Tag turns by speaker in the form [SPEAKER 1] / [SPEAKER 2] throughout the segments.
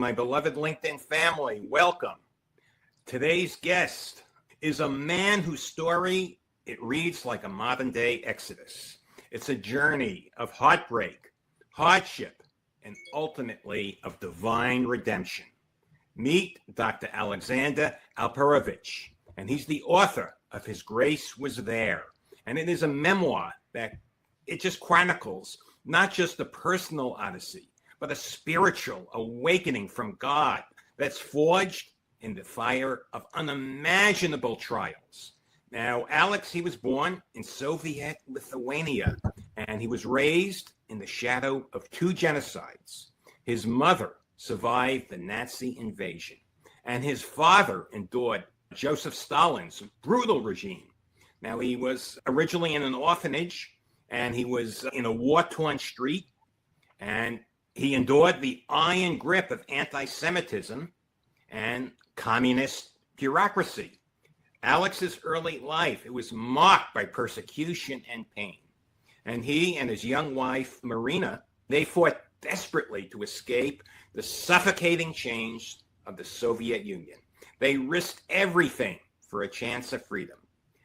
[SPEAKER 1] My beloved LinkedIn family, welcome. Today's guest is a man whose story, it reads like a modern-day Exodus. It's a journey of heartbreak, hardship, and ultimately of divine redemption. Meet Dr. Alexander Alperovich, and he's the author of His Grace Was There. And it is a memoir that it just chronicles not just a personal odyssey, but a spiritual awakening from God that's forged in the fire of unimaginable trials. Now, Alex, he was born in Soviet Lithuania, and he was raised in the shadow of two genocides. His mother survived the Nazi invasion, and his father endured Joseph Stalin's brutal regime. Now, he was originally in an orphanage, and he was in a war-torn street, and he endured the iron grip of anti-Semitism and communist bureaucracy. Alex's early life, it was marked by persecution and pain. And he and his young wife, Marina, they fought desperately to escape the suffocating chains of the Soviet Union. They risked everything for a chance of freedom.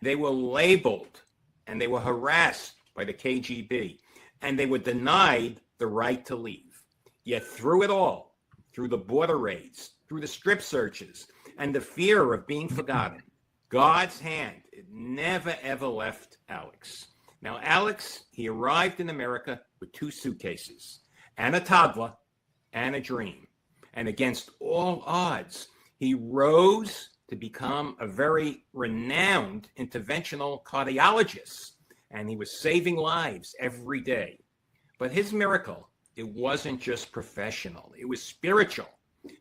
[SPEAKER 1] They were labeled and they were harassed by the KGB, and they were denied the right to leave. Yet through it all, through the border raids, through the strip searches, and the fear of being forgotten, God's hand, it never, ever left Alex. Now, Alex, he arrived in America with two suitcases, and a toddler, and a dream. And against all odds, he rose to become a very renowned interventional cardiologist, and he was saving lives every day. But his miracle, it wasn't just professional, it was spiritual.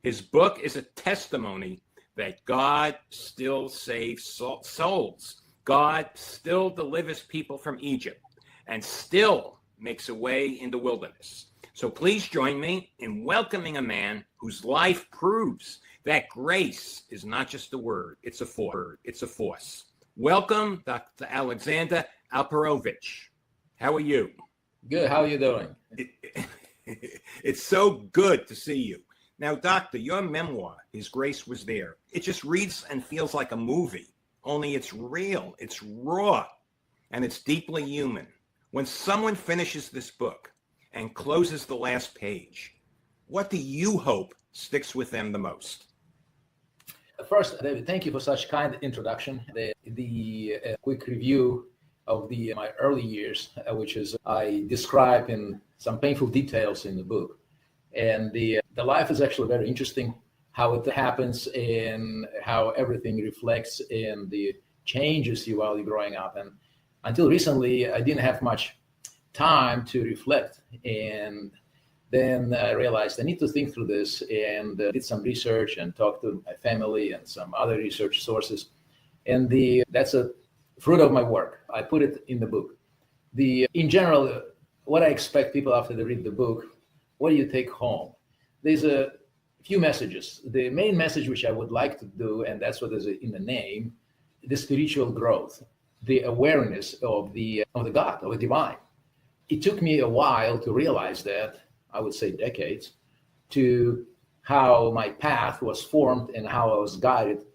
[SPEAKER 1] His book is a testimony that God still saves souls. God still delivers people from Egypt and still makes a way in the wilderness. So please join me in welcoming a man whose life proves that grace is not just a word, it's a force. Welcome, Dr. Alexander Alperovich. How are you?
[SPEAKER 2] Good. How are you doing?
[SPEAKER 1] It's so good to see you. Now, Doctor, your memoir, His Grace Was There, it just reads and feels like a movie, only it's real, it's raw, and it's deeply human. When someone finishes this book and closes the last page, what do you hope sticks with them the most?
[SPEAKER 2] First, David, thank you for such kind introduction. The quick review of my early years, which is I describe in some painful details in the book. And the life is actually very interesting, how it happens and how everything reflects in the changes you while you're growing up. And until recently, I didn't have much time to reflect. And then I realized I need to think through this and did some research and talked to my family and some other research sources. And that's a fruit of my work. I put it in the book. In general, what I expect people after they read the book, what do you take home? There's a few messages. The main message which I would like to do, and that's what is in the name, the spiritual growth, the awareness of the God, of the divine. It took me a while to realize that, I would say decades, to how my path was formed and how I was guided,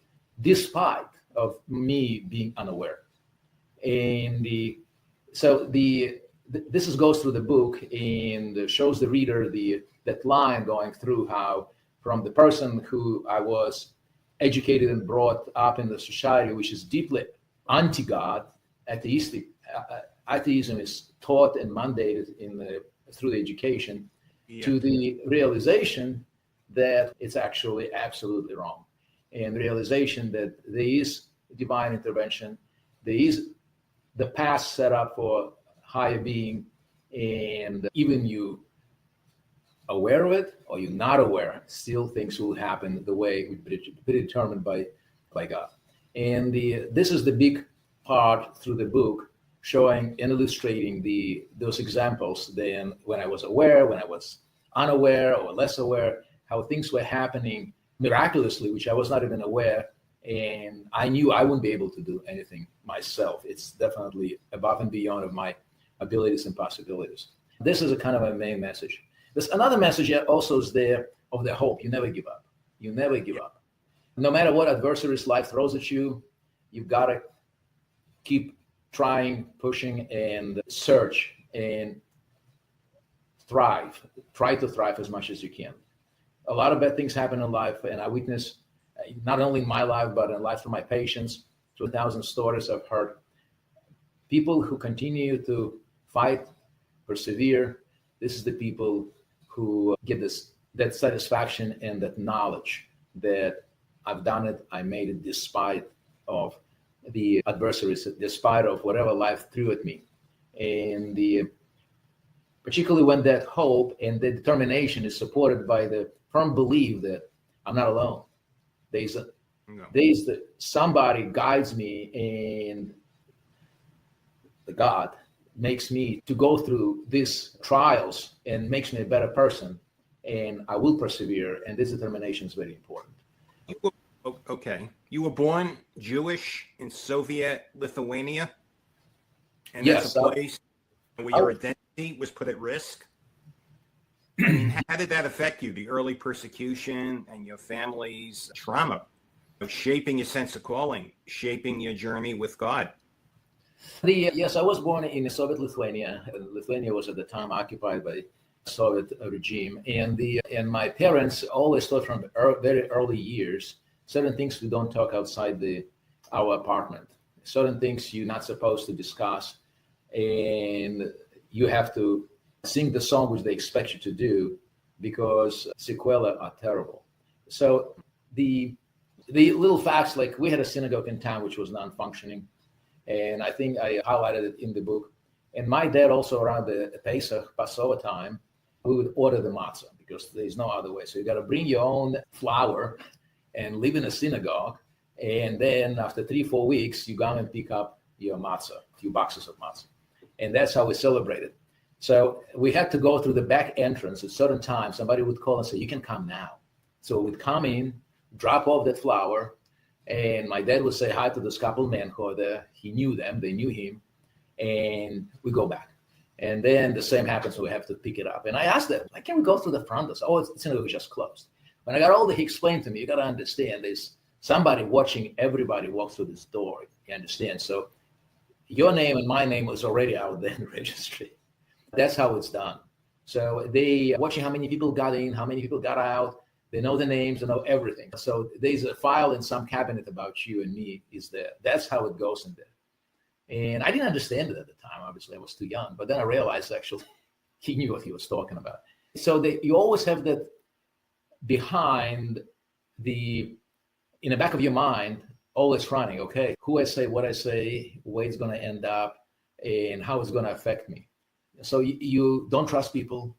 [SPEAKER 2] despite of me being unaware. And this goes through the book and shows the reader that line going through how from the person who I was educated and brought up in the society, which is deeply anti-God, atheistic. Atheism is taught and mandated through the education, to the realization that it's actually absolutely wrong, and the realization that there is divine intervention, there is the path set up for higher being, and even you aware of it or you're not aware, still things will happen the way it would be determined by God. And this is the big part through the book, showing and illustrating those examples. Then when I was aware, when I was unaware or less aware, how things were happening miraculously, which I was not even aware. And I knew I wouldn't be able to do anything myself. It's definitely above and beyond of my abilities and possibilities. This is a kind of a main message. There's another message that also is there of the hope. You never give up. You never give up. No matter what adversaries life throws at you, you've got to keep trying, pushing, and search and thrive. Try to thrive as much as you can. A lot of bad things happen in life, and I witness not only in my life, but in the life of my patients. 2,000 stories I've heard. People who continue to fight, persevere. This is the people who get that satisfaction and that knowledge that I've done it, I made it despite of the adversaries, despite of whatever life threw at me. And particularly when that hope and the determination is supported by the firm belief that I'm not alone. There's somebody guides me, and the God makes me to go through these trials and makes me a better person, and I will persevere. And this determination is very important.
[SPEAKER 1] Okay. You were born Jewish in Soviet Lithuania, and
[SPEAKER 2] yes,
[SPEAKER 1] that's a place where your identity was put at risk. I mean, how did that affect you, the early persecution and your family's trauma, shaping your sense of calling, shaping your journey with God?
[SPEAKER 2] Yes, I was born in Soviet Lithuania. Lithuania was at the time occupied by the Soviet regime. And my parents always taught from very early years, certain things we don't talk outside our apartment, certain things you're not supposed to discuss. And you have to sing the song which they expect you to do, because sequelae are terrible. So the little facts, like we had a synagogue in town which was non-functioning, and I think I highlighted it in the book. And my dad also, around the Pesach, Passover time, we would order the matzah because there's no other way. So you got to bring your own flour and live in a synagogue, and then after 3-4 weeks, you go and pick up your matzah, a few boxes of matzah, and that's how we celebrated. So we had to go through the back entrance at certain times. Somebody would call and say, "You can come now." So we'd come in, drop off that flour, and my dad would say hi to this couple men who are there. He knew them, they knew him, and we go back. And then the same happens when we have to pick it up. And I asked them, "Why can't we go through the front door?" Oh, it's just closed. When I got older, he explained to me, you got to understand, there's somebody watching everybody walk through this door. You understand? So your name and my name was already out there in the registry. That's how it's done. So they watching how many people got in, how many people got out. They know the names, they know everything. So there's a file in some cabinet about you and me is there. That's how it goes in there. And I didn't understand it at the time. Obviously, I was too young. But then I realized actually he knew what he was talking about. So you always have that behind in the back of your mind, always running, okay, who I say, what I say, where it's going to end up, and how it's going to affect me. So you don't trust people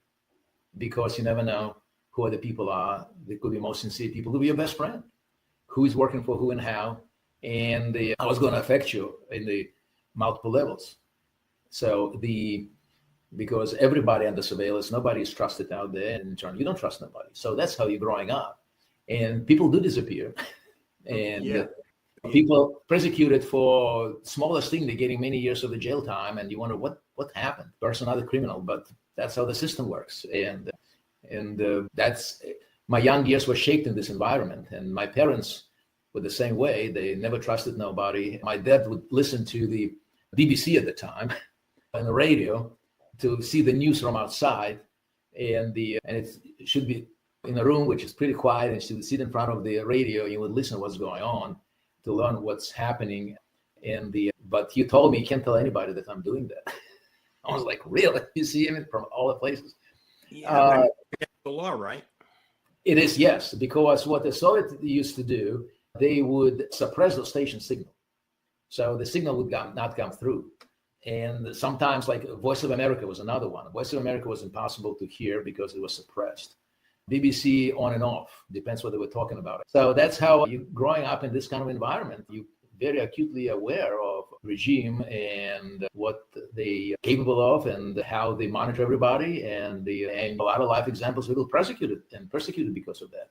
[SPEAKER 2] because you never know who other people are. They could be most sincere people, could be your best friend, who is working for who and how, and how it's going to affect you in the multiple levels. So because everybody under surveillance, nobody is trusted out there, and in turn, you don't trust nobody. So that's how you're growing up. And people do disappear. And people persecuted for smallest thing, they're getting many years of the jail time, and you wonder what happened. Person not a criminal, but that's how the system works. And that's my young years were shaped in this environment. And my parents were the same way. They never trusted nobody. My dad would listen to the BBC at the time on the radio to see the news from outside, and it should be in a room which is pretty quiet, and she would sit in front of the radio and you would listen to what's going on to learn what's happening. But you told me you can't tell anybody that I'm doing that. I was like, really? You see him from all the places?
[SPEAKER 1] Yeah, the law, right?
[SPEAKER 2] It is, yes, because what the Soviets used to do, they would suppress the station signal. So the signal would not come through. And sometimes, like Voice of America was another one. Voice of America was impossible to hear because it was suppressed. BBC on and off, depends what they were talking about. So that's how you, growing up in this kind of environment, you very acutely aware of regime and what they capable of and how they monitor everybody. And a lot of life examples people persecuted because of that.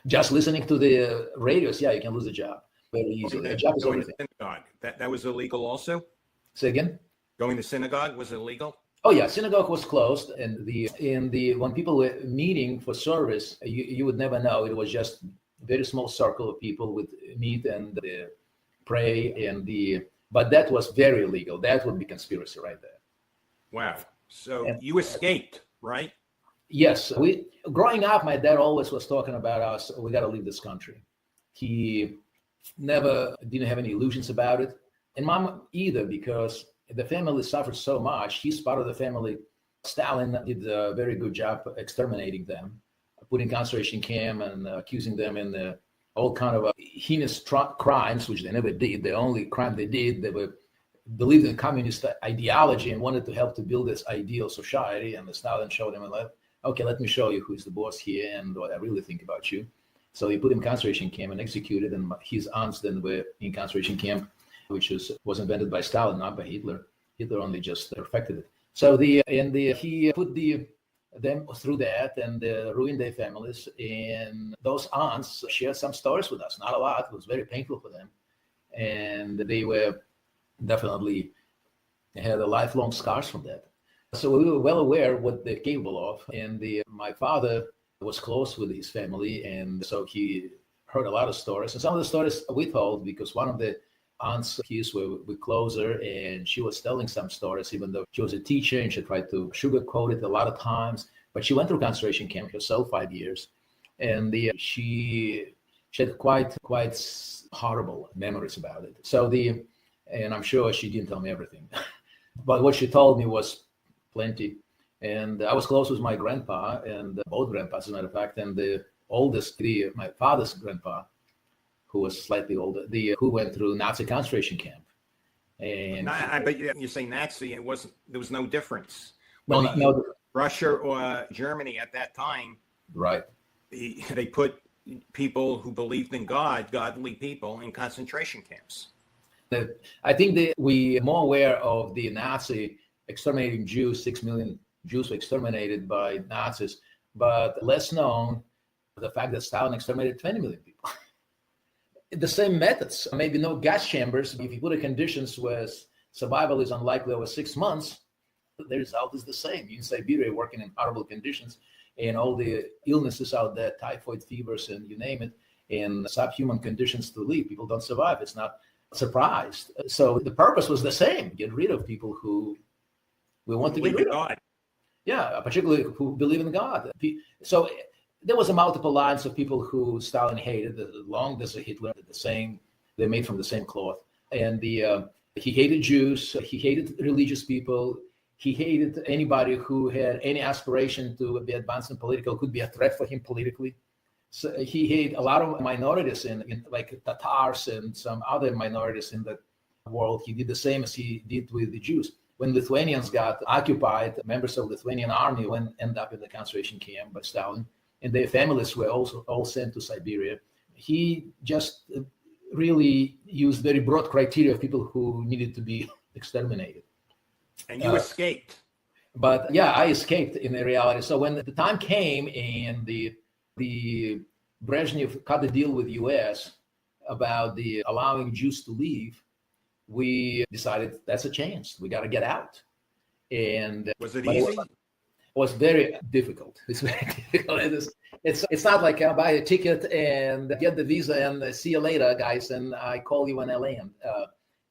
[SPEAKER 2] Just listening to the radios, you can lose a job very easily. A job is
[SPEAKER 1] going
[SPEAKER 2] everything.
[SPEAKER 1] to synagogue, that was illegal also?
[SPEAKER 2] Say again?
[SPEAKER 1] Going to synagogue was illegal?
[SPEAKER 2] Oh yeah, synagogue was closed, and the in the when people were meeting for service, you would never know. It was just a very small circle of people would meet and pray, and the but that was very illegal. That would be conspiracy right there.
[SPEAKER 1] Wow. So
[SPEAKER 2] And
[SPEAKER 1] you escaped, right?
[SPEAKER 2] yes, we growing up, my dad always was talking about us. We got to leave this country. He never didn't have any illusions about it, and mom either, because the family suffered so much. He's part of the family. Stalin did a very good job exterminating them, putting concentration camp and accusing them in all kind of heinous crimes, which they never did. The only crime they did, they were believed in communist ideology and wanted to help to build this ideal society. And the Stalin showed them, okay, let me show you who's the boss here and what I really think about you. So he put him in concentration camp and executed, and his aunts then were in concentration camp, which was invented by Stalin, not by Hitler. Hitler only just perfected it. So he put them through that and ruined their families. And those aunts shared some stories with us, not a lot. It was very painful for them, and they were definitely had a lifelong scars from that. So we were well aware what they're capable of. And my father was close with his family, and so he heard a lot of stories. And some of the stories we told because one of the aunts his were closer, and she was telling some stories, even though she was a teacher and she tried to sugarcoat it a lot of times. But she went through concentration camp herself 5 years, and she had quite horrible memories about it. So and I'm sure she didn't tell me everything, but what she told me was plenty. And I was close with my grandpa and both grandpas, as a matter of fact, and the oldest, my father's grandpa, who was slightly older, who went through Nazi concentration camp. And
[SPEAKER 1] But you say Nazi, there was no difference.
[SPEAKER 2] no,
[SPEAKER 1] Russia or Germany at that time,
[SPEAKER 2] right?
[SPEAKER 1] They put people who believed in God, godly people, in concentration camps.
[SPEAKER 2] I think that we are more aware of the Nazi exterminating Jews. 6 million Jews were exterminated by Nazis, but less known the fact that Stalin exterminated 20 million people. The same methods, maybe no gas chambers. If you put the conditions where survival is unlikely over 6 months, the result is the same. You in Siberia working in horrible conditions and all the illnesses out there, typhoid fevers and you name it, and subhuman conditions to live. People don't survive. It's not surprised. So the purpose was the same: get rid of people who we want to get rid of. God. Yeah, particularly who believe in God. So there was a multiple lines of people who Stalin hated, along as Hitler, the same. They're made from the same cloth. And he hated Jews. He hated religious people. He hated anybody who had any aspiration to be advanced in political, could be a threat for him politically. So he hated a lot of minorities in like Tatars and some other minorities in the world. He did the same as he did with the Jews. When Lithuanians got occupied, members of the Lithuanian army ended up in the concentration camp by Stalin, and their families were also all sent to Siberia. He just really used very broad criteria of people who needed to be exterminated.
[SPEAKER 1] And you escaped.
[SPEAKER 2] But yeah, I escaped in reality. So when the time came and the Brezhnev cut the deal with the U.S. about the allowing Jews to leave, we decided that's a chance. We got to get out. And
[SPEAKER 1] was it easy?
[SPEAKER 2] It was very difficult. It's very difficult. It's not like I buy a ticket and get the visa and see you later, guys, and I call you when I land.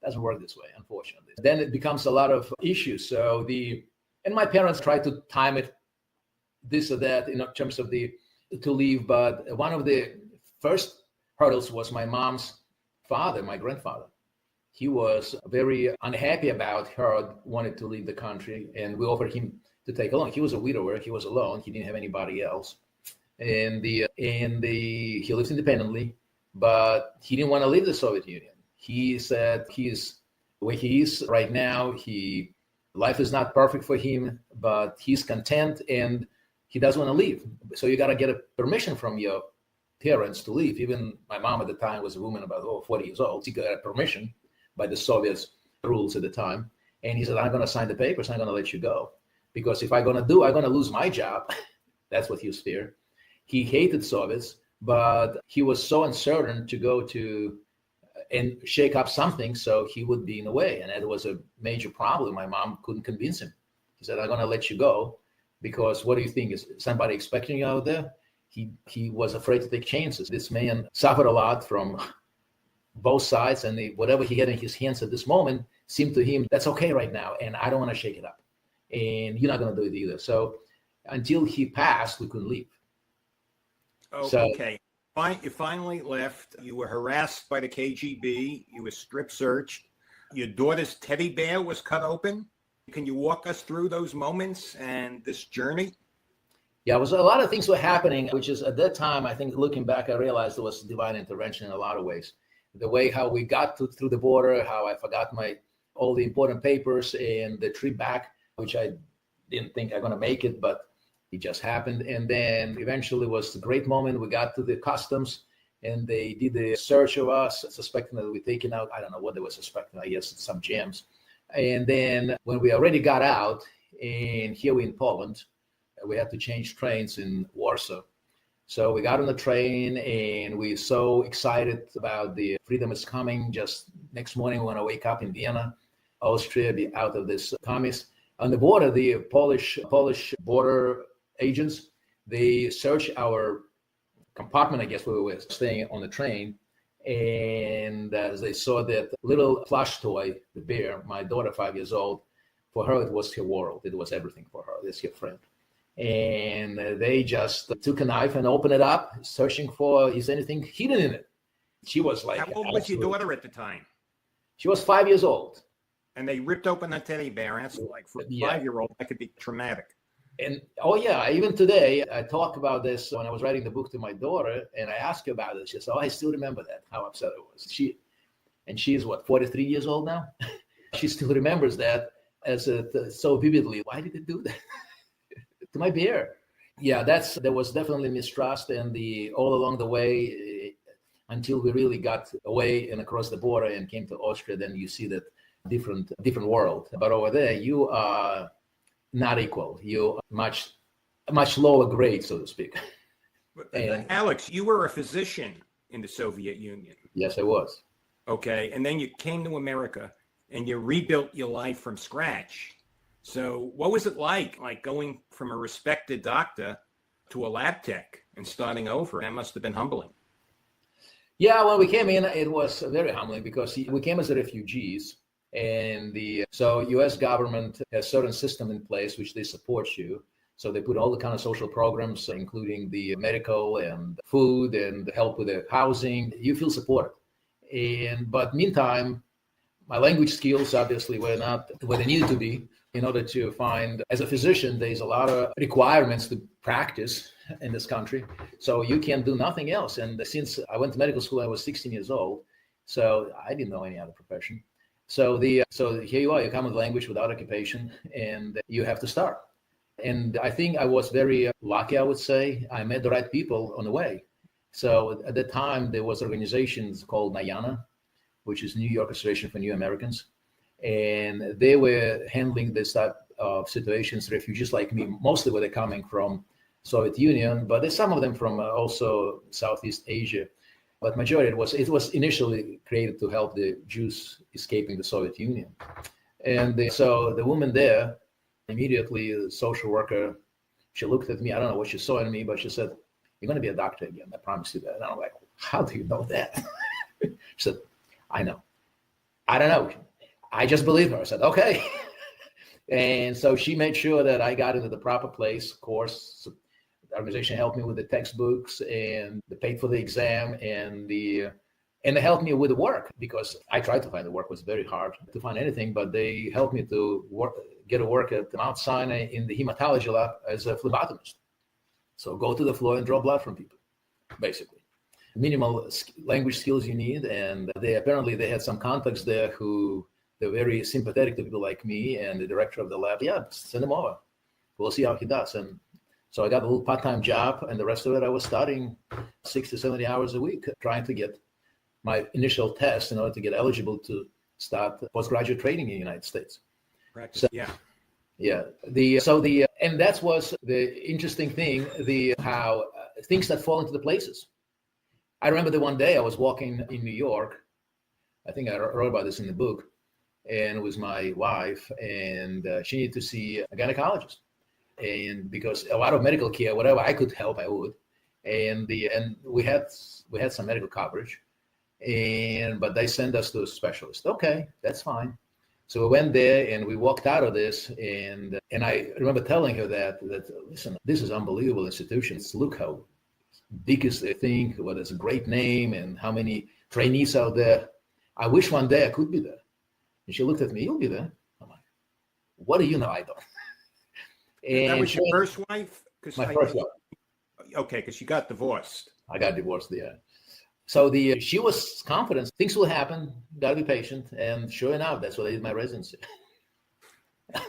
[SPEAKER 2] Doesn't work this way, unfortunately. Then it becomes a lot of issues. So and my parents tried to time it, this or that, in terms of to leave. But one of the first hurdles was my mom's father, my grandfather. He was very unhappy about her wanting to leave the country, and we offered him to take along. He was a widower. He was alone. He didn't have anybody else, and he lives independently, but he didn't want to leave the Soviet Union. He said he's where he is right now. Life is not perfect for him, but he's content and he doesn't want to leave. So you got to get a permission from your parents to leave. Even my mom at the time was a woman about 40 years old. She got a permission by the Soviets rules at the time. And he said, I'm going to sign the papers. I'm going to let you go. Because if I'm going to lose my job. That's what he was fearing. He hated Soviets, but he was so uncertain to go to and shake up something so he would be in a way. And that was a major problem. My mom couldn't convince him. He said, I'm going to let you go because what do you think? Is somebody expecting you out there? He was afraid to take chances. This man suffered a lot from both sides, and whatever he had in his hands at this moment seemed to him, that's okay right now, and I don't want to shake it up. And you're not going to do it either. So until he passed, we couldn't leave.
[SPEAKER 1] Oh,
[SPEAKER 2] So,
[SPEAKER 1] okay. You finally left. You were harassed by the KGB. You were strip searched. Your daughter's teddy bear was cut open. Can you walk us through those moments and this journey?
[SPEAKER 2] yeah, it was a lot of things were happening, which is at that time, I think looking back, I realized there was divine intervention in a lot of ways. The way how we got through the border, how I forgot all the important papers, and the trip back, which I didn't think I'm going to make it, but it just happened. And then eventually was a great moment. We got to the customs and they did the search of us, suspecting that we'd taken out, I don't know what they were suspecting, I guess some gems. And then when we already got out, and here we're in Poland, we had to change trains in Warsaw. So we got on the train and we were so excited about the freedom is coming. Just next morning, we want to wake up in Vienna, Austria, be out of this commies. On the border, the Polish border agents, they searched our compartment, I guess, where we were staying on the train. And as they saw that little plush toy, the bear, my daughter, 5 years old, for her, it was her world. It was everything for her. This her friend. And they just took a knife and opened it up, searching for, is anything hidden in it? She was like,
[SPEAKER 1] how old was your daughter at the time?
[SPEAKER 2] She was 5 years old.
[SPEAKER 1] And they ripped open a teddy bear. That's like for a 5-year-old, that could be traumatic.
[SPEAKER 2] And oh yeah, even today I talk about this when I was writing the book to my daughter, and I asked her about it. She said, "Oh, I still remember that. How upset I was." She's what, 43 years old now. She still remembers that as so vividly. Why did it do that to my bear? Yeah, there was definitely mistrust, and all along the way until we really got away and across the border and came to Austria. Then you see that different world. But over there, you are not equal. You much lower grade, so to speak.
[SPEAKER 1] And Alex, you were a physician in the Soviet Union.
[SPEAKER 2] Yes, I was.
[SPEAKER 1] Okay, and then you came to America and you rebuilt your life from scratch. So what was it like going from a respected doctor to a lab tech and starting over? That must have been humbling.
[SPEAKER 2] Yeah, when we came in, it was very humbling because we came as refugees. And so U.S. government has certain system in place which they support you. So they put all the kind of social programs, including the medical and food and help with the housing. You feel supported. But meantime, my language skills obviously were not where they needed to be in order to find, as a physician, there's a lot of requirements to practice in this country. So you can do nothing else. And since I went to medical school, I was 16 years old. So I didn't know any other profession. So here you are, you come with language without occupation, and you have to start. And I think I was very lucky, I would say. I met the right people on the way. So at the time, there was organizations called NYANA, which is New York Association for New Americans. And they were handling this type of situations, refugees like me, mostly where they're coming from Soviet Union, but there's some of them from also Southeast Asia. But majority, it was initially created to help the Jews escaping the Soviet Union. And so the woman there, immediately, the social worker, she looked at me. I don't know what she saw in me, but she said, "You're going to be a doctor again. I promise you that." And I'm like, "How do you know that?" She said, "I know." I don't know. I just believe her. I said, "Okay." And so she made sure that I got into the proper place, course. The organization helped me with the textbooks, and they paid for the exam, and they helped me with the work, because I tried to find the work. It was very hard to find anything, but they helped me to get a work at Mount Sinai in the hematology lab as a phlebotomist. So go to the floor and draw blood from people, basically. Minimal language skills you need, and they had some contacts there who they're very sympathetic to people like me, and the director of the lab. Yeah, send him over. We'll see how he does. And so I got a little part-time job, and the rest of it I was studying 60, 70 hours a week, trying to get my initial test in order to get eligible to start postgraduate training in the United States.
[SPEAKER 1] Practice,
[SPEAKER 2] so,
[SPEAKER 1] yeah.
[SPEAKER 2] Yeah. And that was the interesting thing, how things that fall into the places. I remember the one day I was walking in New York. I think I wrote about this in the book. and with my wife, and she needed to see a gynecologist. And because a lot of medical care, whatever I could help, I would. And we had some medical coverage, but they sent us to a specialist. Okay, that's fine. So we went there and we walked out of this, and I remember telling her that listen, this is unbelievable institutions. Look how big is the thing, what is a great name, and how many trainees out there. I wish one day I could be there. And she looked at me, you'll be there. I'm like, what do you know? I don't.
[SPEAKER 1] And that was your first wife?
[SPEAKER 2] My first wife.
[SPEAKER 1] Okay, because you got divorced.
[SPEAKER 2] I got divorced, yeah. So she was confident things will happen. Got to be patient, and sure enough, that's what I did my residency.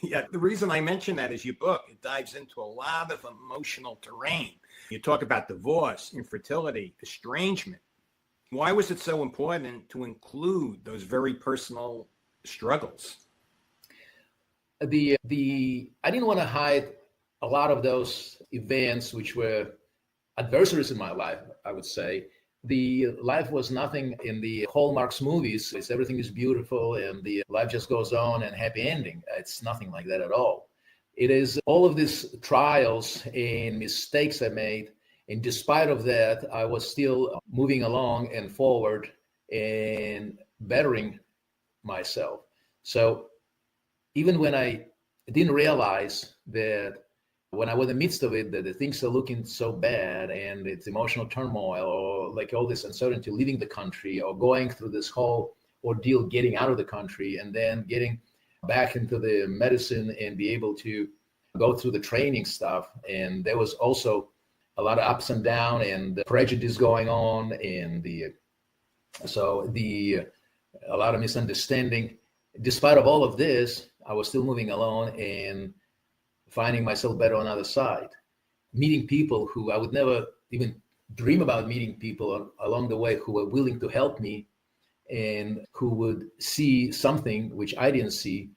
[SPEAKER 1] Yeah, the reason I mention that is your book. It dives into a lot of emotional terrain. You talk about divorce, infertility, estrangement. Why was it so important to include those very personal struggles?
[SPEAKER 2] I didn't want to hide a lot of those events which were adversaries in my life, I would say. The life was nothing in the Hallmark's movies. It's everything is beautiful and the life just goes on and happy ending. It's nothing like that at all. It is all of these trials and mistakes I made. And despite of that, I was still moving along and forward and bettering myself. So even when I didn't realize that when I was in the midst of it, that the things are looking so bad and it's emotional turmoil or like all this uncertainty, leaving the country or going through this whole ordeal, getting out of the country and then getting back into the medicine and be able to go through the training stuff. And there was also a lot of ups and downs and the prejudice going on and a lot of misunderstanding. Despite of all of this, I was still moving along and finding myself better on the other side, meeting people who I would never even dream about meeting people along the way who were willing to help me and who would see something which I didn't see,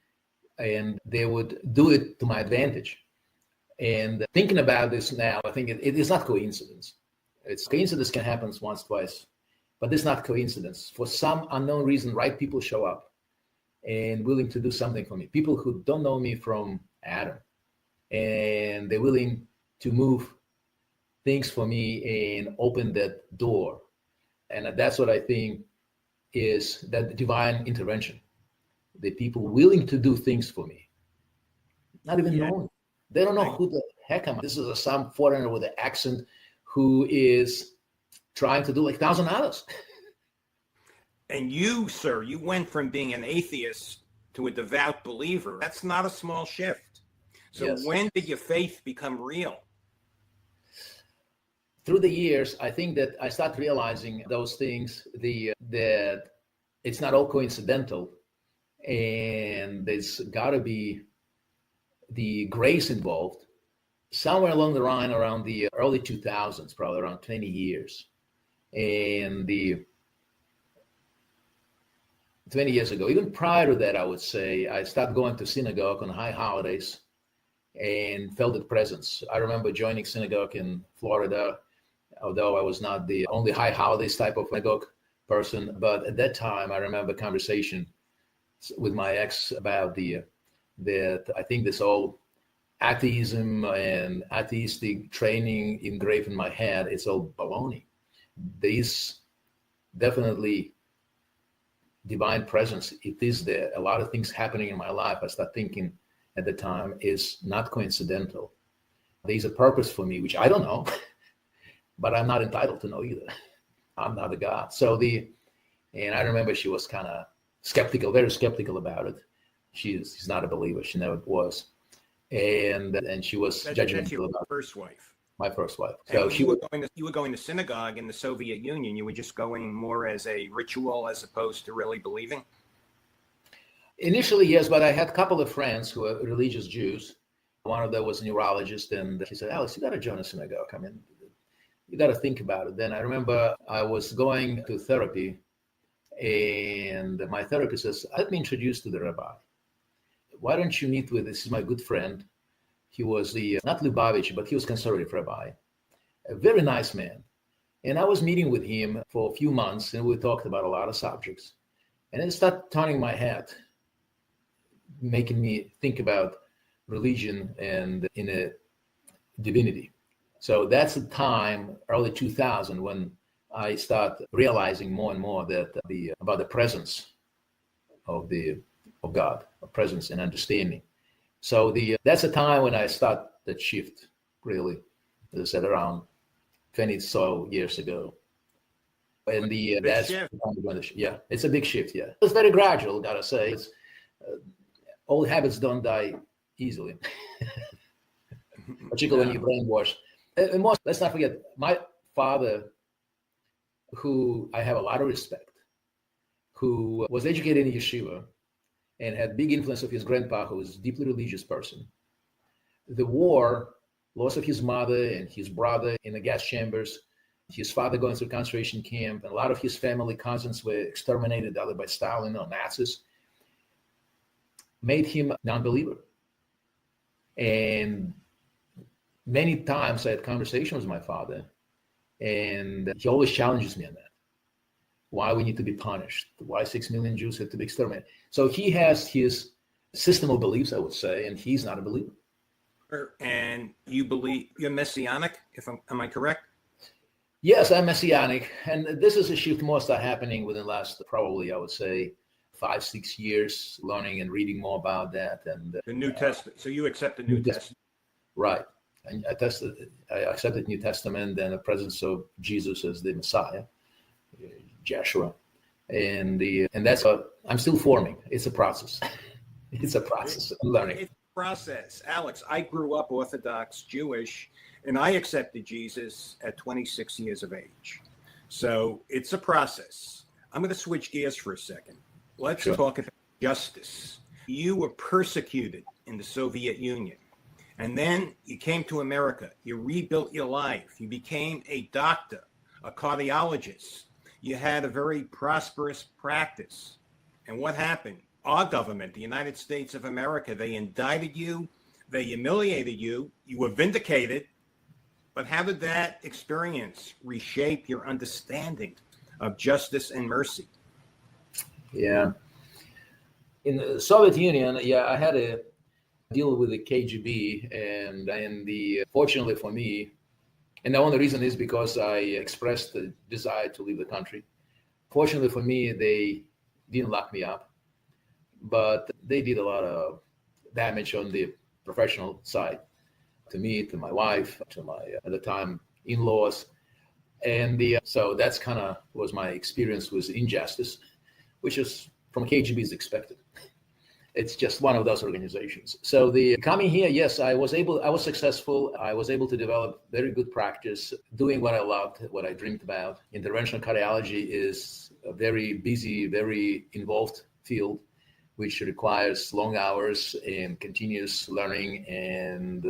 [SPEAKER 2] and they would do it to my advantage. And thinking about this now, I think it is not coincidence. Coincidence can happen once, twice, but it's not coincidence. For some unknown reason, right people show up and willing to do something for me. People who don't know me from Adam, and they're willing to move things for me and open that door. And that's what I think is that divine intervention. The people willing to do things for me, not even knowing. They don't know who the heck am I. This is some foreigner with an accent who is trying to do like 1,000 others.
[SPEAKER 1] And you, sir, you went from being an atheist to a devout believer. That's not a small shift. So yes. When did your faith become real?
[SPEAKER 2] Through the years, I think that I started realizing those things, that it's not all coincidental, and there's got to be the grace involved. Somewhere along the line, around the early 2000s, probably around 20 years, and 20 years ago, even prior to that, I would say, I started going to synagogue on high holidays and felt its presence. I remember joining synagogue in Florida, although I was not the only high holidays type of synagogue person. But at that time, I remember a conversation with my ex about that I think this whole atheism and atheistic training engraved in my head, it's all baloney. There's definitely divine presence. It is there. A lot of things happening in my life, I start thinking at the time, is not coincidental. There's a purpose for me, which I don't know, but I'm not entitled to know either. I'm not a God. And I remember she was kind of skeptical, very skeptical about it. She's not a believer. She never was. And she was judgmental about
[SPEAKER 1] first wife.
[SPEAKER 2] My first wife.
[SPEAKER 1] So you were going to synagogue in the Soviet Union. You were just going more as a ritual as opposed to really believing?
[SPEAKER 2] Initially, yes, but I had a couple of friends who were religious Jews. One of them was a neurologist, and she said, Alex, you got to join a synagogue. I mean, you got to think about it. Then I remember I was going to therapy, and my therapist says, let me introduce you to the rabbi. Why don't you meet with, this is my good friend. He was not Lubavitch, but he was conservative rabbi, a very nice man. And I was meeting with him for a few months, and we talked about a lot of subjects. And it started turning my head. making me think about religion and in a divinity. So that's the time, early 2000, when I start realizing more and more that about the presence of God, a presence and understanding. So that's a time when I start that shift, really, as I said, around 20 so years ago. And that's
[SPEAKER 1] shift.
[SPEAKER 2] Yeah, it's a big shift. Yeah, it's very gradual, gotta say. It's old habits don't die easily, particularly when you brainwash. And most, let's not forget, my father, who I have a lot of respect, who was educated in yeshiva and had big influence of his grandpa, who was a deeply religious person. The war, loss of his mother and his brother in the gas chambers, his father going through concentration camp, and a lot of his family cousins were exterminated either by Stalin or Nazis, made him a non-believer. And many times I had conversations with my father, and he always challenges me on that. Why we need to be punished? Why 6 million Jews have to be exterminated? So he has his system of beliefs, I would say, and he's not a believer.
[SPEAKER 1] And you believe you're messianic, am I correct?
[SPEAKER 2] Yes, I'm messianic. And this is a shift more start happening within the last, probably, I would say, 5-6 years, learning and reading more about that. And
[SPEAKER 1] the New Testament. So you accept the New Testament.
[SPEAKER 2] Right. And I accepted New Testament and the presence of Jesus as the Messiah, Joshua. And that's I'm still forming. It's a process. It's a process of learning.
[SPEAKER 1] It's a process. Alex, I grew up Orthodox Jewish, and I accepted Jesus at 26 years of age. So it's a process. I'm going to switch gears for a second. Let's talk about justice. You were persecuted in the Soviet Union, and then you came to America. You rebuilt your life. You became a doctor, a cardiologist. You had a very prosperous practice. And what happened? Our government, the United States of America, they indicted you. They humiliated you. You were vindicated. But how did that experience reshape your understanding of justice and mercy?
[SPEAKER 2] Yeah. In the Soviet Union, I had to deal with the KGB, and fortunately for me, and the only reason is because I expressed the desire to leave the country. Fortunately for me, they didn't lock me up, but they did a lot of damage on the professional side to me, to my wife, to my, at the time, in-laws. And so that's kind of was my experience with injustice, which is from KGB is expected. It's just one of those organizations. So coming here, yes, I was successful. I was able to develop very good practice, doing what I loved, what I dreamed about. Interventional cardiology is a very busy, very involved field, which requires long hours and continuous learning and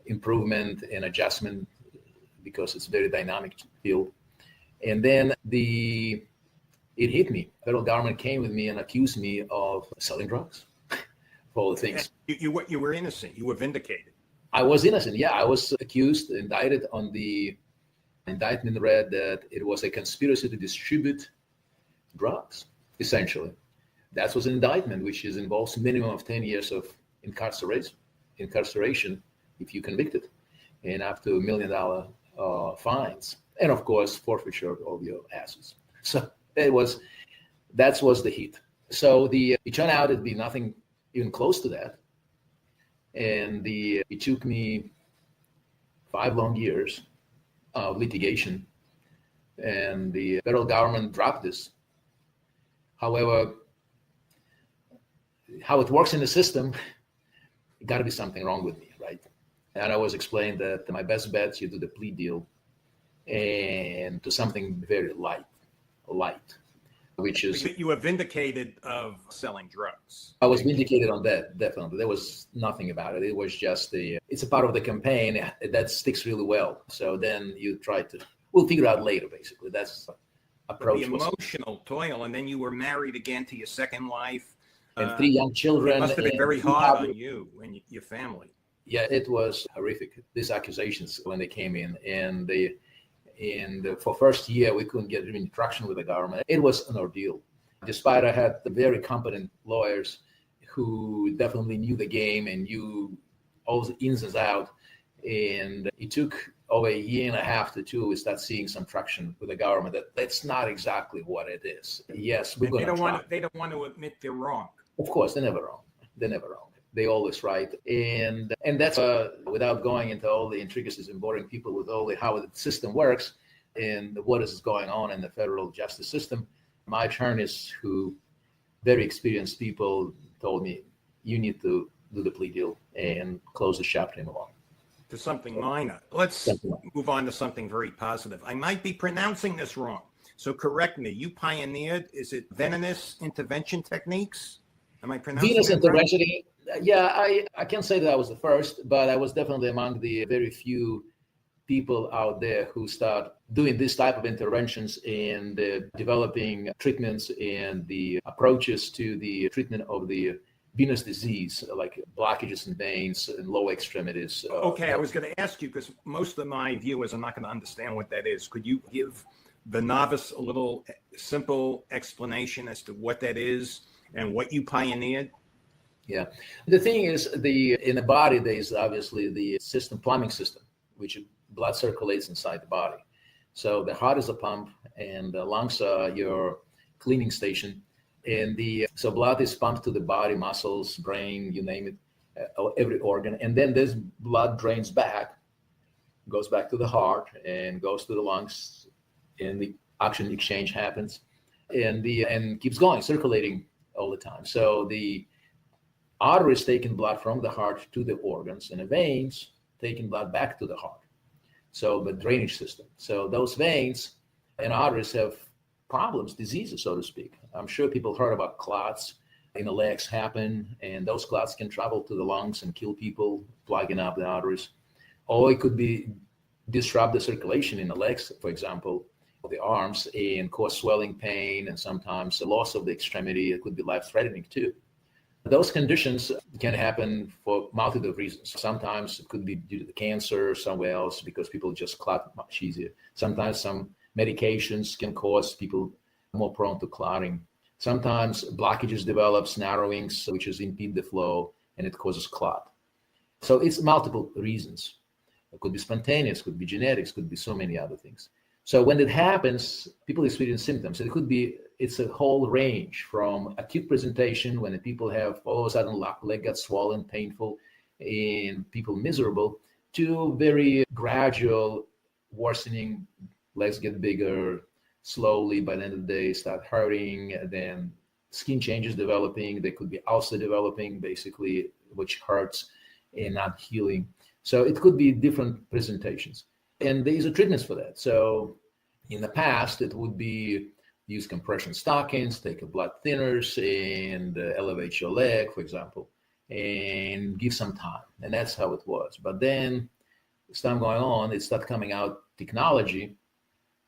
[SPEAKER 2] improvement and adjustment because it's a very dynamic field. And then it hit me. Federal government came with me and accused me of selling drugs for all the things.
[SPEAKER 1] You were innocent. You were vindicated.
[SPEAKER 2] I was innocent. Yeah, I was accused, indicted. On the indictment read that it was a conspiracy to distribute drugs, essentially. That was an indictment, which involves minimum of 10 years of incarceration if you convicted, and up to $1 million fines, and of course forfeiture of your assets. So that was the heat. So it turned out to be nothing even close to that, and it took me 5 long years of litigation, and the federal government dropped this. However, how it works in the system, it got to be something wrong with me, right? And I was explained that my best bet is you do the plea deal and to something very light, which is...
[SPEAKER 1] You were vindicated of selling drugs.
[SPEAKER 2] I was vindicated on that, definitely. There was nothing about it. It was just it's a part of the campaign that sticks really well. So then you try to, we'll figure out later, basically. That's approach.
[SPEAKER 1] The emotional toil, and then you were married again to your second wife.
[SPEAKER 2] And 3 young children.
[SPEAKER 1] It must have been very hard on you and your family.
[SPEAKER 2] Yeah, it was horrific. These accusations when they came in, and for first year we couldn't get any traction with the government. It was an ordeal. Despite I had the very competent lawyers who definitely knew the game and knew all the ins and outs. And it took over a year and a half to two, we start seeing some traction with the government that that's not exactly what it is. Yes, we're going to try.
[SPEAKER 1] They don't want to admit they're wrong.
[SPEAKER 2] Of course, they're never wrong. They're never wrong. They always right. And that's without going into all the intricacies and boring people with all the how the system works and what is going on in the federal justice system. My attorneys, who very experienced people, told me you need to do the plea deal and close the chapter and move on.
[SPEAKER 1] To something minor. Let's move on to something very positive. I might be pronouncing this wrong, so correct me. You pioneered, is it venous intervention techniques? Am I pronouncing
[SPEAKER 2] venous
[SPEAKER 1] it
[SPEAKER 2] intervention?
[SPEAKER 1] Right?
[SPEAKER 2] Yeah, I can't say that I was the first, but I was definitely among the very few people out there who start doing this type of interventions and developing treatments and the approaches to the treatment of the venous disease, like blockages in veins and lower extremities.
[SPEAKER 1] Okay, I was going to ask you, because most of my viewers are not going to understand what that is. Could you give the novice a little simple explanation as to what that is and what you pioneered?
[SPEAKER 2] Yeah. The thing is, in the body, there is obviously the plumbing system, which blood circulates inside the body. So the heart is a pump and the lungs are your cleaning station. And so blood is pumped to the body, muscles, brain, you name it, every organ. And then this blood drains back, goes back to the heart and goes to the lungs, and the oxygen exchange happens and keeps going, circulating all the time. So the arteries taking blood from the heart to the organs, and the veins taking blood back to the heart. So the drainage system. So those veins and arteries have problems, diseases, so to speak. I'm sure people heard about clots in the legs happen, and those clots can travel to the lungs and kill people, plugging up the arteries. Or it could be disrupt the circulation in the legs, for example, or the arms, and cause swelling, pain, and sometimes the loss of the extremity. It could be life-threatening too. Those conditions can happen for multitude of reasons. Sometimes it could be due to the cancer somewhere else because people just clot much easier. Sometimes some medications can cause people more prone to clotting. Sometimes blockages develops, narrowings, which is impede the flow, and it causes clot. So it's multiple reasons. It could be spontaneous, could be genetics, could be so many other things. So when it happens, people experience symptoms. It's a whole range from acute presentation when the people have all of a sudden leg got swollen, painful, and people miserable, to very gradual worsening. Legs get bigger, slowly by the end of the day start hurting, and then skin changes developing. There could be ulcer developing, basically, which hurts and not healing. So it could be different presentations. And there's a treatments for that. So in the past, it would be use compression stockings, take a blood thinners, and elevate your leg, for example, and give some time. And that's how it was. But then as time going on, it started coming out technology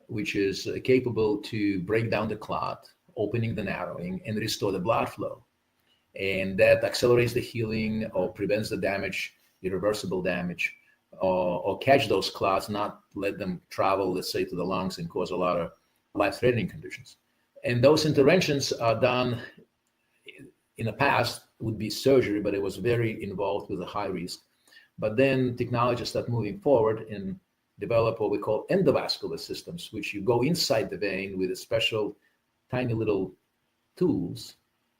[SPEAKER 2] which is capable to break down the clot, opening the narrowing, and restore the blood flow. And that accelerates the healing or prevents the damage, irreversible damage, or catch those clots, not let them travel, let's say, to the lungs and cause a lot of life-threatening conditions. And those interventions are done in the past would be surgery, but it was very involved with a high risk. But then technology started moving forward and develop what we call endovascular systems, which you go inside the vein with a special tiny little tools,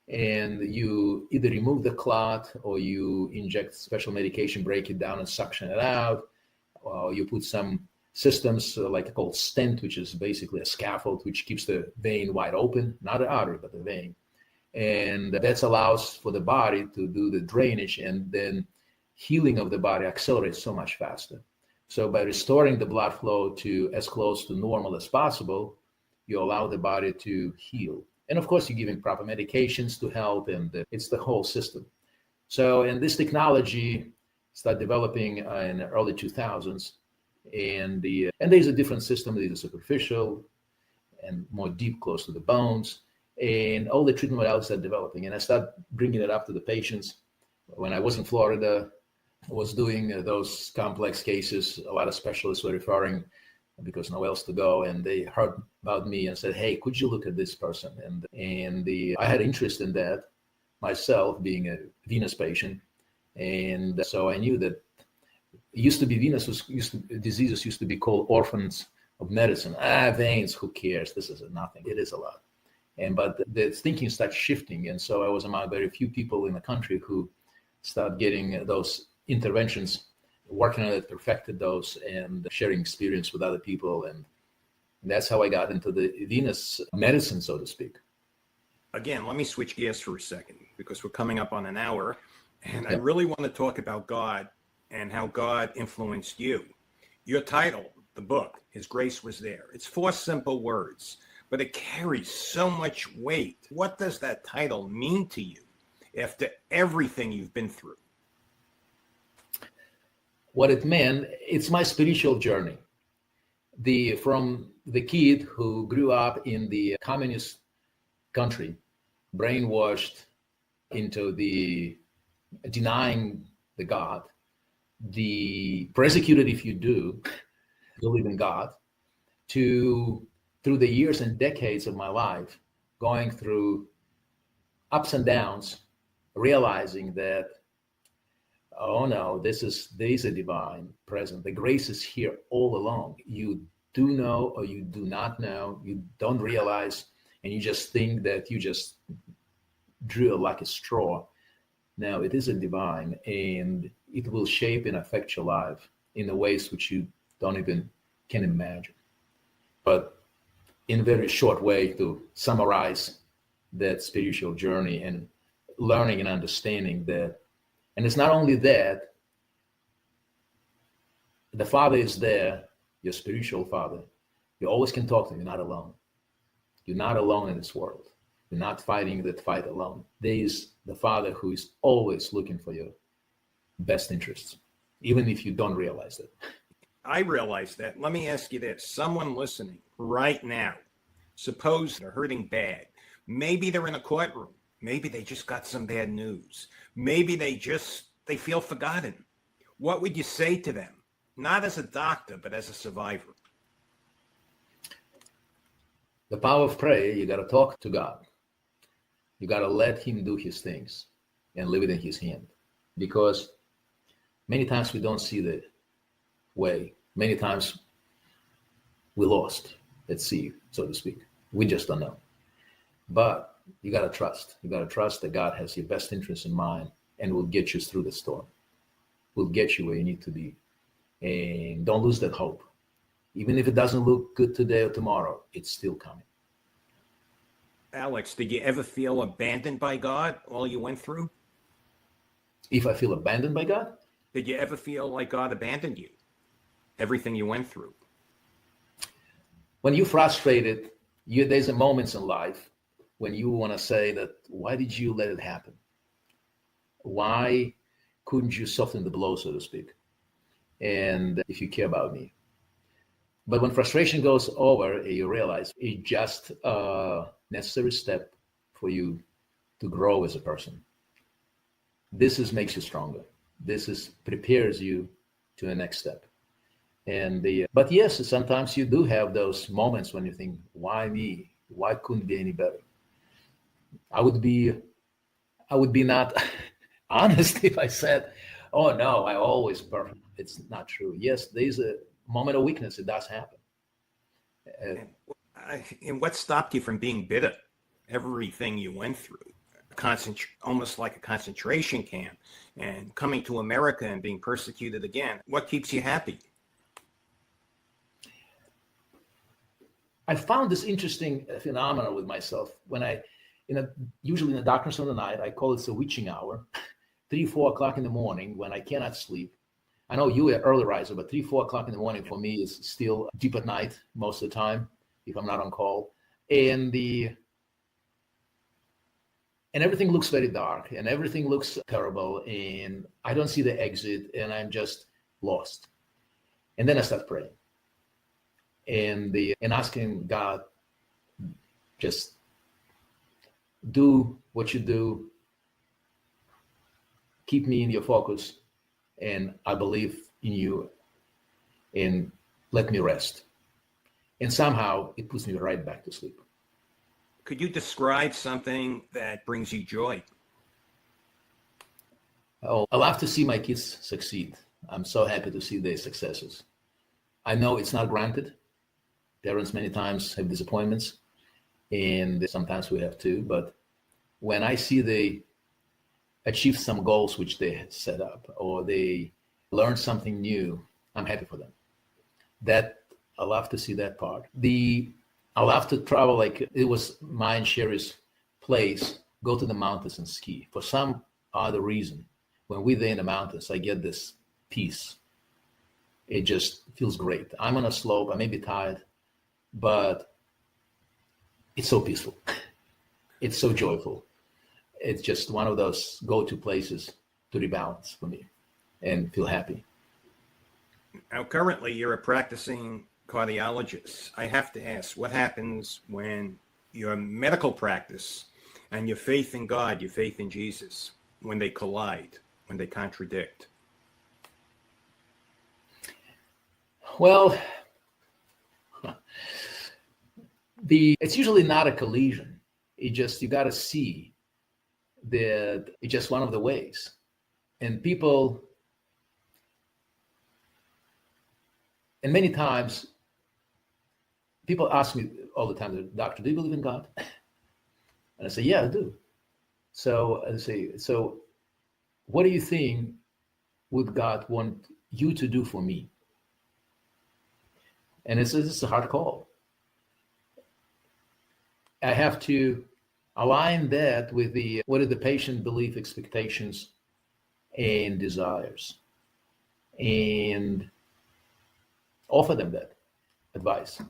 [SPEAKER 2] and you either remove the clot or you inject special medication, break it down and suction it out, or you put some systems like called stent, which is basically a scaffold which keeps the vein wide open, not the artery, but the vein. And that allows for the body to do the drainage, and then healing of the body accelerates so much faster. So by restoring the blood flow to as close to normal as possible, you allow the body to heal. And of course, you're giving proper medications to help, and it's the whole system. So, and this technology started developing in the early 2000s, and there's a different system. There's a superficial and more deep, close to the bones, and all the treatment modalities are developing. And I started bringing it up to the patients. When I was in Florida, I was doing those complex cases. A lot of specialists were referring because nowhere else to go, and they heard about me and said, "Hey, could you look at this person?" And I had interest in that. myself being a Venus patient. And so I knew that it used to be diseases used to be called orphans of medicine. Veins, who cares? This is nothing. It is a lot. But the thinking started shifting. And so I was among very few people in the country who started getting those interventions, working on it, perfected those, and sharing experience with other people. And that's how I got into the Venus medicine, so to speak.
[SPEAKER 1] Again, let me switch gears for a second because we're coming up on an hour. And I really want to talk about God and how God influenced you. Your title, the book, His Grace Was There. It's 4 simple words, but it carries so much weight. What does that title mean to you after everything you've been through?
[SPEAKER 2] What it meant, it's my spiritual journey. From the kid who grew up in the communist country, brainwashed into the denying the God, the persecuted if you do believe in God, to through the years and decades of my life, going through ups and downs, realizing that, oh no, there is a divine presence. The grace is here all along. You do know or you do not know, you don't realize, and you just think that you just drew like a straw. Now it is a divine, and it will shape and affect your life in the ways which you don't even can imagine. But in a very short way, to summarize that spiritual journey and learning and understanding that, and it's not only that, the Father is there, your spiritual Father. You always can talk to him. You're not alone. You're not alone in this world. You're not fighting that fight alone. There is the Father who is always looking for your best interests, even if you don't realize it.
[SPEAKER 1] I realize that. Let me ask you this. Someone listening right now, suppose they're hurting bad. Maybe they're in a courtroom. Maybe they just got some bad news. Maybe they feel forgotten. What would you say to them? Not as a doctor, but as a survivor.
[SPEAKER 2] The power of prayer, you got to talk to God. You got to let him do his things and leave it in his hand. Because many times we don't see the way. Many times we lost at sea, so to speak. We just don't know. But you got to trust. You got to trust that God has your best interest in mind and will get you through the storm. Will get you where you need to be. And don't lose that hope. Even if it doesn't look good today or tomorrow, it's still coming.
[SPEAKER 1] Alex, did you ever feel abandoned by God, all you went through?
[SPEAKER 2] If I feel abandoned by God?
[SPEAKER 1] Did you ever feel like God abandoned you? Everything you went through?
[SPEAKER 2] When you're frustrated, there's a moments in life when you want to say that, why did you let it happen? Why couldn't you soften the blow, so to speak? And if you care about me. But when frustration goes over, you realize it's just a necessary step for you to grow as a person. This makes you stronger. This prepares you to the next step. But yes, sometimes you do have those moments when you think, why me? Why couldn't it be any better? I would be not honest if I said, oh no, I always perfect. It's not true. Yes, there's a moment of weakness. It does happen.
[SPEAKER 1] And what stopped you from being bitter? Everything you went through, almost like a concentration camp, and coming to America and being persecuted again. What keeps you happy?
[SPEAKER 2] I found this interesting phenomenon with myself when usually in the darkness of the night, I call it the witching hour, 3-4 o'clock in the morning when I cannot sleep. I know you are early riser, but 3-4 o'clock in the morning for me is still deep at night most of the time if I'm not on call, and everything looks very dark and everything looks terrible, and I don't see the exit, and I'm just lost. And then I start praying and asking God, just do what you do, keep me in your focus, and I believe in you, and let me rest. And somehow it puts me right back to sleep.
[SPEAKER 1] Could you describe something that brings you joy?
[SPEAKER 2] Oh, I love to see my kids succeed. I'm so happy to see their successes. I know it's not granted. Parents many times have disappointments, and sometimes we have too. But when I see they achieve some goals which they set up, or they learn something new, I'm happy for them. That I love to see that part. I love to travel, like it was my and Sherry's place, go to the mountains and ski. For some other reason, when we're there in the mountains, I get this peace. It just feels great. I'm on a slope, I may be tired, but it's so peaceful. It's so joyful. It's just one of those go-to places to rebalance for me and feel happy.
[SPEAKER 1] Now, currently, you're a practicing cardiologist. I have to ask, what happens when your medical practice and your faith in God, your faith in Jesus, when they collide, when they contradict?
[SPEAKER 2] Well, it's usually not a collision. You got to see that it's just one of the ways. And many times, people ask me all the time, "Doctor, do you believe in God?" And I say, "Yeah, I do." So I say, "So what do you think would God want you to do for me?" And it's a hard call. I have to align that with what are the patient belief, expectations, and desires, and offer them that advice.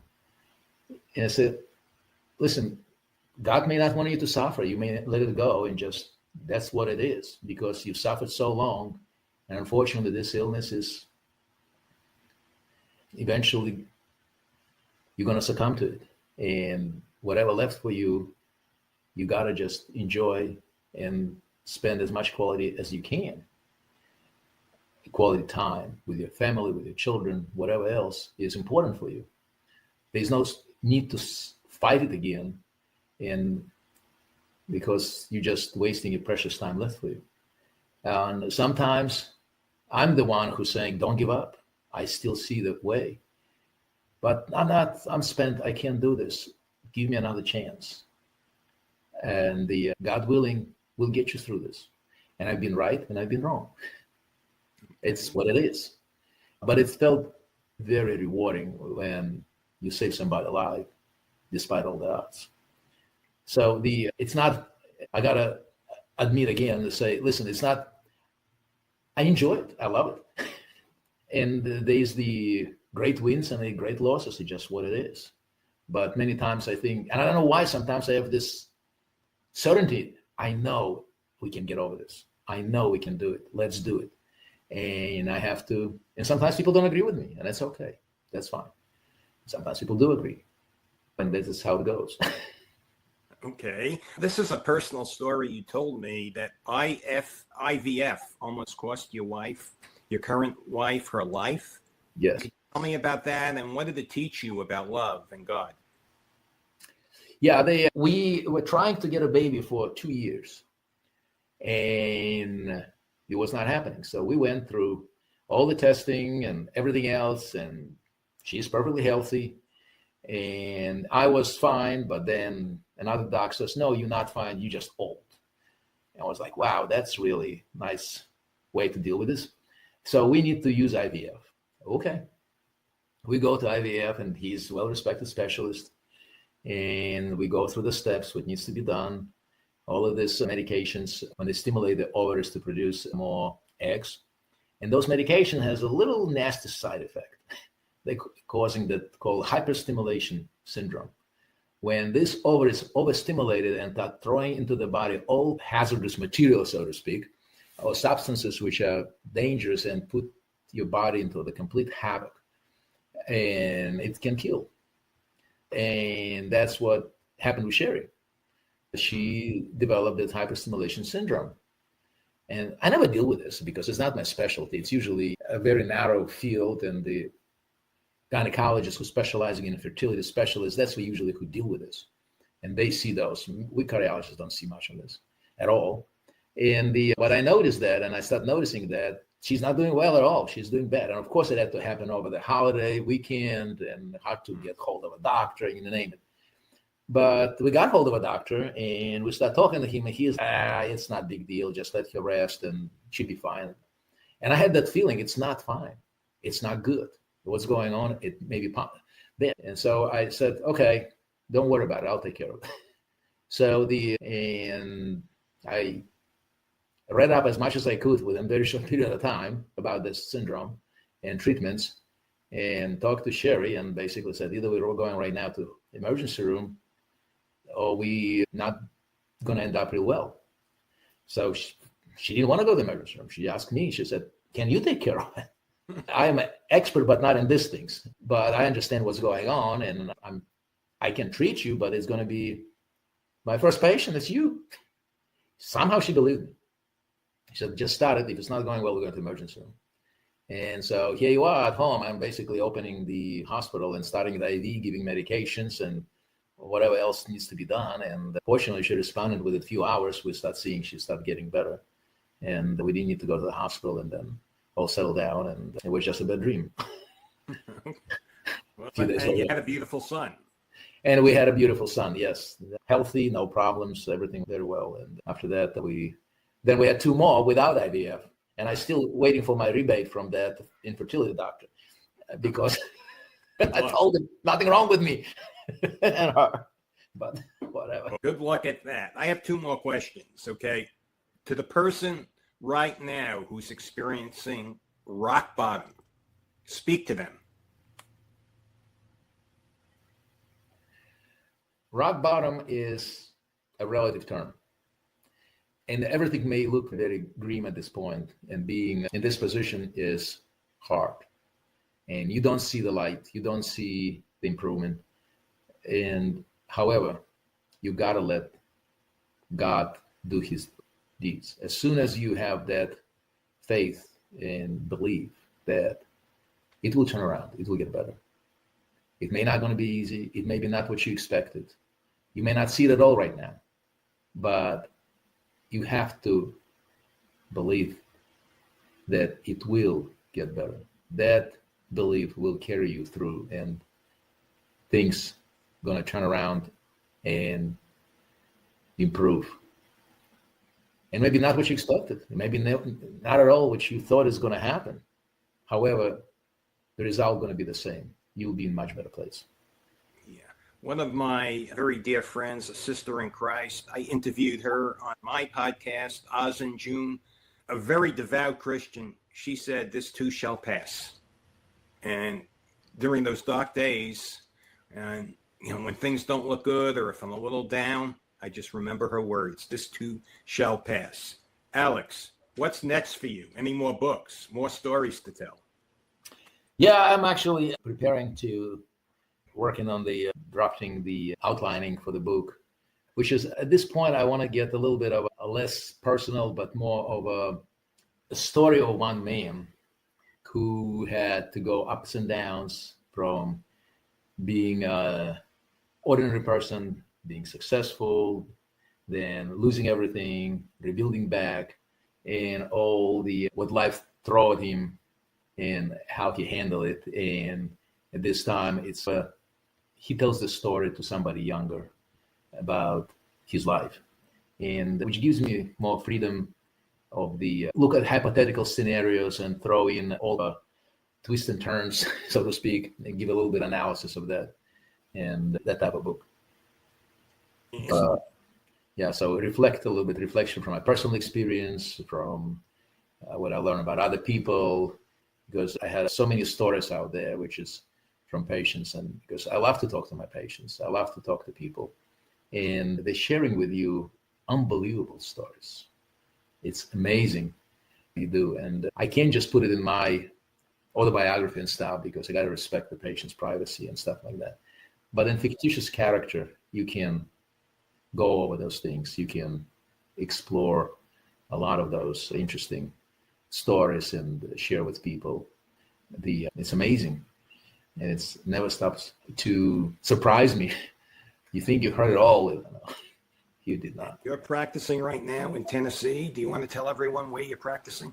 [SPEAKER 2] And I said, listen, God may not want you to suffer. You may let it go and just, that's what it is, because you've suffered so long. And unfortunately, this illness is eventually, you're going to succumb to it. And whatever left for you, you got to just enjoy and spend as much quality as you can. Quality time with your family, with your children, whatever else is important for you. There's no need to fight it again, and because you're just wasting your precious time left for you. And sometimes I'm the one who's saying, don't give up. I still see the way. But I'm spent, I can't do this. Give me another chance. And God willing, will get you through this. And I've been right and I've been wrong. It's what it is. But it felt very rewarding when you save somebody alive, despite all the odds. So it's not, I gotta admit again to say, listen, it's not, I enjoy it. I love it. And there's the great wins and the great losses. It's just what it is. But many times I think, and I don't know why, sometimes I have this certainty. I know we can get over this. I know we can do it. Let's do it. And I have to, and sometimes people don't agree with me, and that's okay. That's fine. Sometimes people do agree. And this is how it goes.
[SPEAKER 1] Okay. This is a personal story you told me that IVF almost cost your current wife, her life.
[SPEAKER 2] Yes.
[SPEAKER 1] Can you tell me about that, and what did it teach you about love and God?
[SPEAKER 2] Yeah, we were trying to get a baby for 2 years, and it was not happening. So we went through all the testing and everything else, and she's perfectly healthy. And I was fine, but then another doc says, no, you're not fine, you're just old. And I was like, wow, that's really nice way to deal with this. So we need to use IVF. Okay. We go to IVF, and he's a well-respected specialist. And we go through the steps, what needs to be done. All of these medications, when they stimulate the ovaries to produce more eggs. And those medications has a little nasty side effect. They're causing that called hyperstimulation syndrome. When this ovary is overstimulated and start throwing into the body all hazardous material, so to speak, or substances which are dangerous and put your body into the complete havoc, and it can kill. And that's what happened with Sherry. She developed this hyperstimulation syndrome. And I never deal with this because it's not my specialty. It's usually a very narrow field, and the gynecologists who specializing in fertility specialists, that's usually who deal with this. And they see those. We cardiologists don't see much of this at all. But I noticed that, and I started noticing that she's not doing well at all. She's doing bad. And of course, it had to happen over the holiday weekend and hard to get hold of a doctor, you name it. But we got hold of a doctor and we started talking to him, and he's, it's not a big deal. Just let her rest and she'll be fine. And I had that feeling it's not fine. It's not good. What's going on? It may be bad. And so I said, okay, don't worry about it. I'll take care of it. And I read up as much as I could within a very short period of time about this syndrome and treatments, and talked to Sherry and basically said, either we're going right now to the emergency room or we not going to end up real well. So she didn't want to go to the emergency room. She asked me, she said, can you take care of it? I am an expert, but not in these things, but I understand what's going on, and I can treat you, but it's going to be my first patient. It's you. Somehow she believed me. She said, just start it. If it's not going well, we're going to the emergency room. And so here you are at home. I'm basically opening the hospital and starting the IV, giving medications and whatever else needs to be done. And fortunately, she responded within a few hours. We start seeing she started getting better. And we didn't need to go to the hospital, and then all settled down. And it was just a bad dream.
[SPEAKER 1] Well, and you had a beautiful son.
[SPEAKER 2] And we had a beautiful son, yes. Healthy, no problems, everything very well. And after that, we had two more without IVF. And I'm still waiting for my rebate from that infertility doctor because I told him nothing wrong with me and her, but whatever.
[SPEAKER 1] Well, good luck at that. I have two more questions, okay? To the person right now who's experiencing rock bottom, speak to them.
[SPEAKER 2] Rock bottom is a relative term. And everything may look very grim at this point, and being in this position is hard. And you don't see the light, you don't see the improvement. And however, you gotta let God do his deeds. As soon as you have that faith and belief that it will turn around, it will get better. It may not gonna be easy, it may be not what you expected. You may not see it at all right now, but you have to believe that it will get better. That belief will carry you through, and things going to turn around and improve. And maybe not what you expected. Maybe not at all what you thought is going to happen. However, the result going to be the same. You'll be in a much better place.
[SPEAKER 1] One of my very dear friends, a sister in Christ, I interviewed her on my podcast, Oz and June, a very devout Christian. She said, this too shall pass. And during those dark days, and when things don't look good, or if I'm a little down, I just remember her words, this too shall pass. Alex, what's next for you? Any more books, more stories to tell?
[SPEAKER 2] Yeah, I'm actually working on drafting the outlining for the book, which is at this point, I want to get a little bit of a less personal, but more of a story of one man who had to go ups and downs from being an ordinary person, being successful, then losing everything, rebuilding back, and all what life threw at him and how he handled it. And at this time, he tells the story to somebody younger about his life, and which gives me more freedom of look at hypothetical scenarios and throw in all the twists and turns, so to speak, and give a little bit of analysis of that, and that type of book. So reflection from my personal experience, from what I learned about other people, because I had so many stories out there, which is from patients, and because I love to talk to my patients, I love to talk to people, and they're sharing with you unbelievable stories. It's amazing you do, and I can't just put it in my autobiography and stuff because I got to respect the patient's privacy and stuff like that. But in fictitious character, you can go over those things. You can explore a lot of those interesting stories and share with people. It's amazing. And it never stops to surprise me. You think you've heard it all, he did not.
[SPEAKER 1] You're practicing right now in Tennessee. Do you want to tell everyone where you're practicing?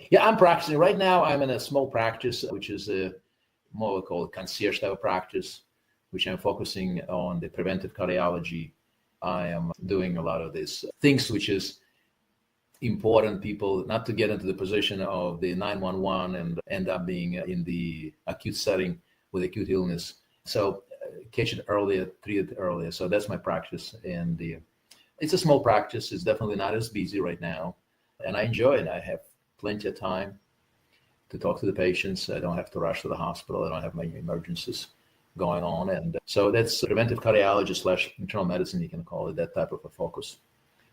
[SPEAKER 2] Yeah, I'm practicing right now. I'm in a small practice, which is a more called concierge style practice, which I'm focusing on the preventive cardiology. I am doing a lot of these things, which is important people not to get into the position of the 911 and end up being in the acute setting with acute illness. So catch it earlier, treat it earlier. So that's my practice. And it's a small practice. It's definitely not as busy right now. And I enjoy it. I have plenty of time to talk to the patients. I don't have to rush to the hospital. I don't have many emergencies going on. And so that's preventive cardiology / internal medicine, you can call it, that type of a focus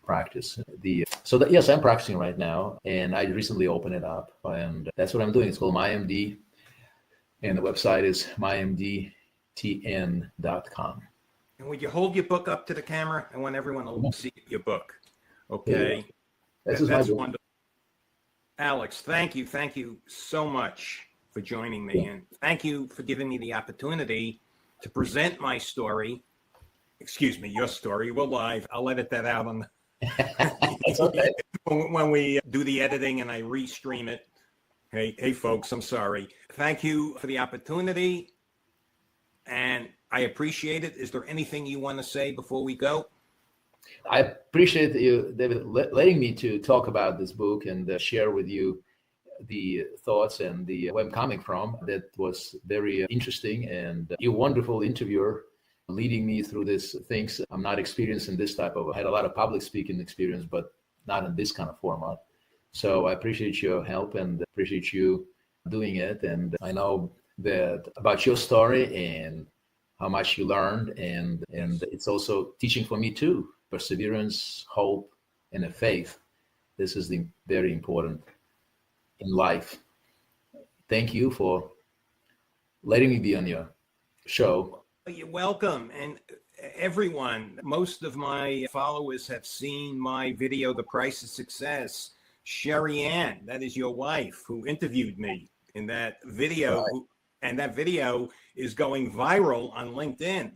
[SPEAKER 2] practice. Yes, I'm practicing right now, and I recently opened it up, and that's what I'm doing. It's called MyMD, and the website is mymdtn.com.
[SPEAKER 1] And would you hold your book up to the camera? I want everyone to see your book. Okay.
[SPEAKER 2] Yeah.
[SPEAKER 1] That's wonderful. Alex, thank you. Thank you so much for joining me. Yeah. And thank you for giving me the opportunity to present my story. Excuse me, your story. We're live. I'll edit that out on the
[SPEAKER 2] That's okay.
[SPEAKER 1] when we do the editing and I restream it. Hey, folks, I'm sorry. Thank you for the opportunity, and I appreciate it. Is there anything you want to say before we go?
[SPEAKER 2] I appreciate you, David, letting me to talk about this book and share with you the thoughts and where I'm coming from. That was very interesting, and you're a wonderful interviewer, leading me through these things. I'm not experienced in this type of, I had a lot of public speaking experience, but not in this kind of format. So I appreciate your help and appreciate you doing it. And I know that about your story and how much you learned. And it's also teaching for me too, perseverance, hope, and a faith. This is very important in life. Thank you for letting me be on your show.
[SPEAKER 1] You're welcome. And everyone, most of my followers have seen my video, The Price of Success. Sherry Ann, that is your wife, who interviewed me in that video.
[SPEAKER 2] Right.
[SPEAKER 1] And that video is going viral on LinkedIn.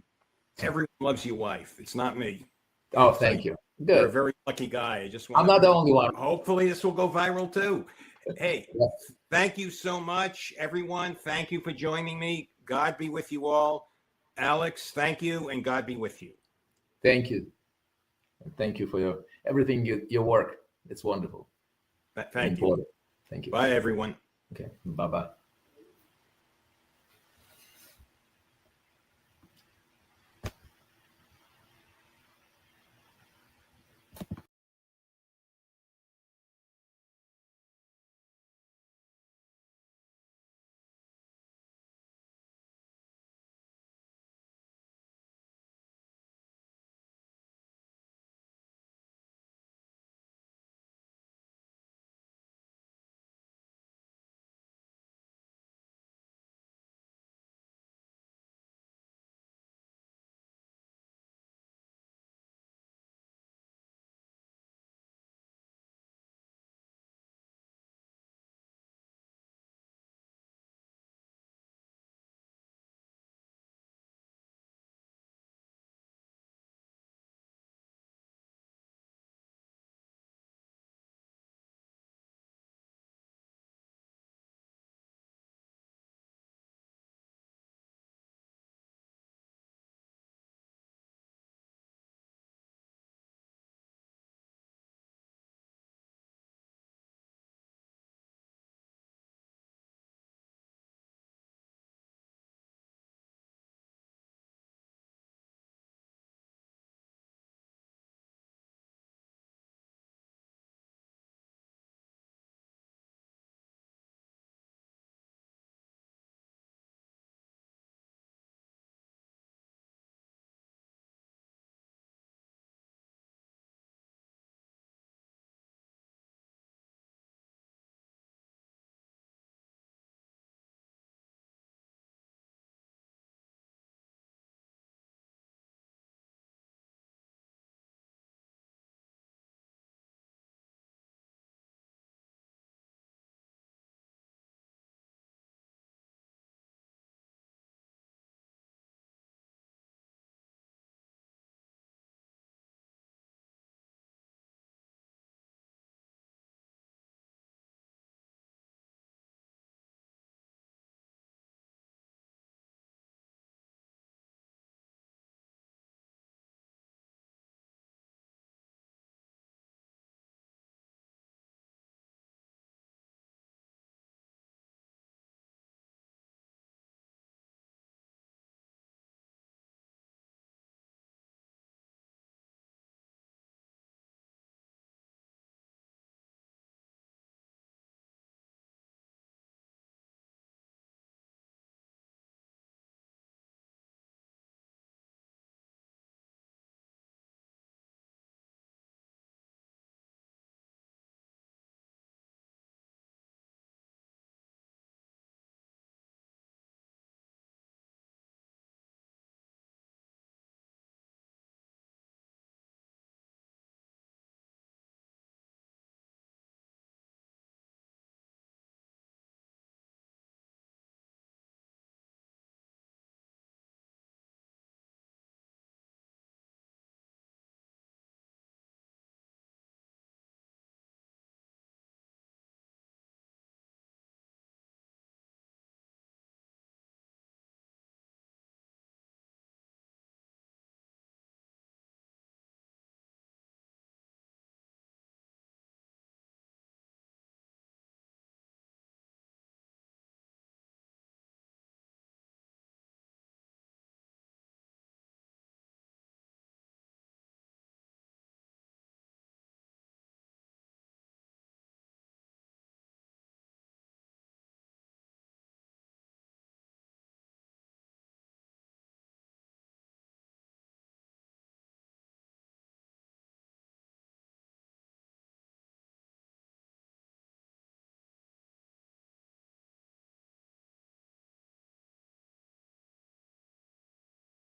[SPEAKER 1] Everyone loves your wife. It's not me.
[SPEAKER 2] Oh, thank you. Good.
[SPEAKER 1] You're a very lucky guy.
[SPEAKER 2] I'm not the only one.
[SPEAKER 1] Hopefully this will go viral too. Hey, Thank you so much, everyone. Thank you for joining me. God be with you all. Alex, thank you, and God be with you.
[SPEAKER 2] Thank you. Thank you for everything, your work. It's wonderful.
[SPEAKER 1] Thank you.
[SPEAKER 2] Thank you.
[SPEAKER 1] Bye, everyone.
[SPEAKER 2] Okay. Bye-bye.